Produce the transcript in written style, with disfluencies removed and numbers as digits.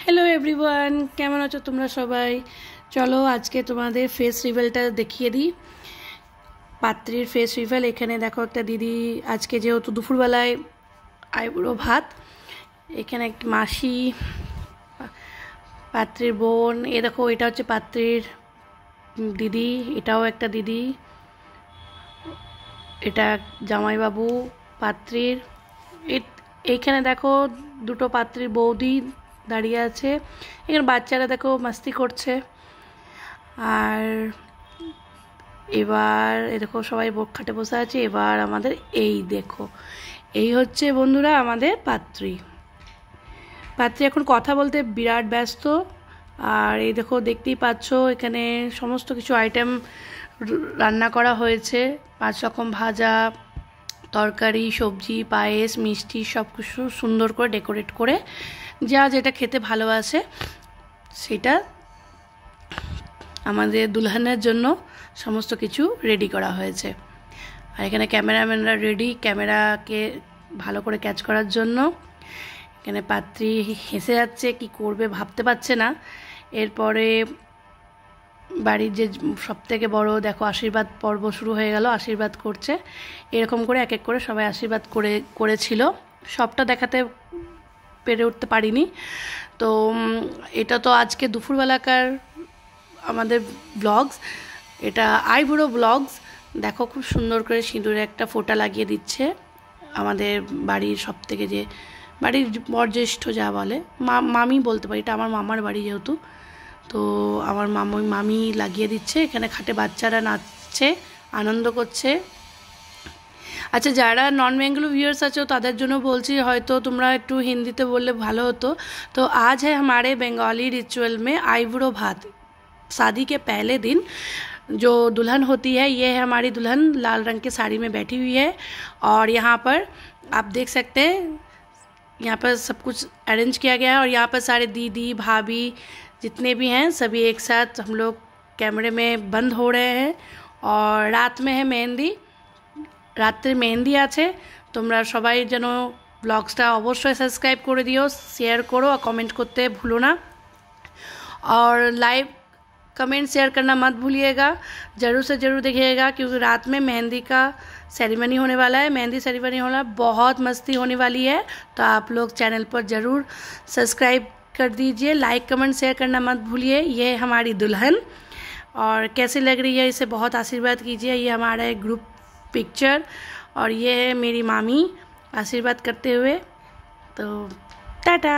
Hello everyone, কেমন আছো তোমরা সবাই? চলো আজকে তোমাদের ফেস রিভেলটা দেখিয়ে দিই। পাত্রীর ফেস রিভেল। এখানে দেখো একটা দিদি আজকে যেহেতু দুপুরবেলায় আইবুড়ো ভাত, এখানে একটা মাসি, পাত্রীর বোন, এ দেখো এটা হচ্ছে পাত্রীর দিদি, এটাও একটা দিদি, এটা জামাইবাবু পাত্রীর। এইখানে দেখো দুটো পাত্রীর বৌদি দাঁড়িয়ে আছে। এখানে বাচ্চারা দেখো মাস্তি করছে। আর এবার দেখো সবাই খাটে বসে আছে। এবার আমাদের এই দেখো, এই হচ্ছে বন্ধুরা আমাদের পাত্রী। পাত্রী এখন কথা বলতে বিরাট ব্যস্ত। আর এই দেখো দেখতেই পাচ্ছ এখানে সমস্ত কিছু আইটেম রান্না করা হয়েছে। 5 রকম ভাজা, তরকারি, সবজি, পায়েস, মিষ্টি সব কিছু সুন্দর করে ডেকোরেট করে যা যেটা খেতে ভালোবাসে সেটা আমাদের দুলহানের জন্য সমস্ত কিছু রেডি করা হয়েছে। আর এখানে ক্যামেরাম্যানরা রেডি ক্যামেরাকে ভালো করে ক্যাচ করার জন্য। এখানে পাত্রী হেসে যাচ্ছে, কি করবে ভাবতে পারছে না। এরপরে বাড়ির যে সবথেকে বড় দেখো আশীর্বাদ পর্ব শুরু হয়ে গেল, আশীর্বাদ করছে। এরকম করে এক এক করে সবাই আশীর্বাদ করেছিল। সবটা দেখাতে পেরে উঠতে পারিনি। তো এটা তো আজকে দুপুরবেলাকার আমাদের ব্লগস, এটা আইবুড়ো ব্লগস। দেখো খুব সুন্দর করে সিঁদুরে একটা ফোঁটা লাগিয়ে দিচ্ছে আমাদের বাড়ির সবথেকে, যে বাড়ির বয়োজ্যেষ্ঠ যা বলে মামি বলতে পারি, এটা আমার মামার বাড়ি যেহেতু, তো আমার মামি লাগিয়ে দিচ্ছে। এখানে খাটে বাচ্চারা নাচছে, আনন্দ করছে। अच्छा, যারা নন বেঙ্গলি व्यूअर्स আছো তাদের জন্য বলছি, হয়তো তোমরা একটু হিন্দিতে বললে ভালো হতো। तो आज है हमारे बंगाली रिचुअल में आईबुड़ो भात। शादी के पहले दिन जो दुल्हन होती है, ये है हमारी दुल्हन, लाल रंग की साड़ी में बैठी हुई है। और यहाँ पर आप देख सकते हैं, यहाँ पर सब कुछ अरेंज किया गया है। और यहाँ पर सारे दीदी भाभी जितने भी हैं सभी एक साथ हम लोग कैमरे में बंद हो रहे हैं। और रात में है मेहंदी, রাত্রে মেহেন্দি আছে। তোমরা সবাই যেন ব্লগসটা অবশ্যই সাবস্ক্রাইব করে দিও, শেয়ার করো और कमेंट করতে ভুলো ना। और लाइव कमेंट शेयर करना मत भूलिएगा, ज़रूर से ज़रूर देखिएगा, क्योंकि रात में मेहंदी का सेरेमनी होने वाला है, मेहंदी सेरेमनी होना, बहुत मस्ती होने वाली है। तो आप लोग चैनल पर ज़रूर सब्सक्राइब कर दीजिए, लाइक कमेंट शेयर करना मत भूलिए। ये हमारी दुल्हन और कैसी लग रही है इसे बहुत आशीर्वाद कीजिए। ये हमारा एक ग्रुप पिक्चर और ये है मेरी मामी आशीर्वाद करते हुए। तो टाटा।